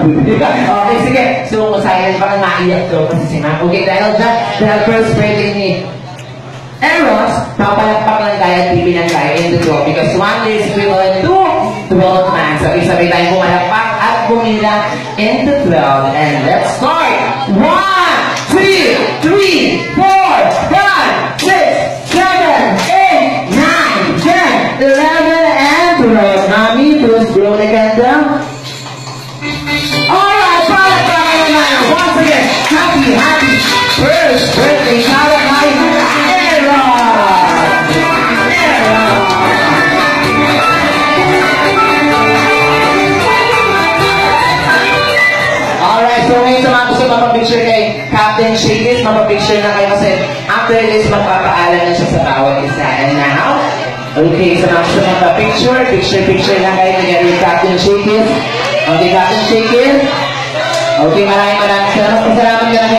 Okay, sige. So, silent baka naiyak to kasi si Ma'am. Okay, dahil first birthday ni Eros, papalagpak lang tayo at bibilang tayo in the draw because 1 is equivalent to 12 man. So, isabay tayo pumalagpak at bumilang in the 12. And let's start! 1, 2, 3, 4, 5, 6, 7, 8, 9, 10, 11, and 12. Mami, please blow the candle. Alright, palagpakan naman. Once again, happy first birthday para kay so ngayon sa mga gusto mapapicture kay Captain Shakis, mapapicture na kayo kasi after this, magpapaalam na siya sa bawat isa. And now, okay, sa mga gusto mapapicture, picture lang kayo together with Captain Shakis. Okay, Captain Shakis. Okay, maraming salamat ka na.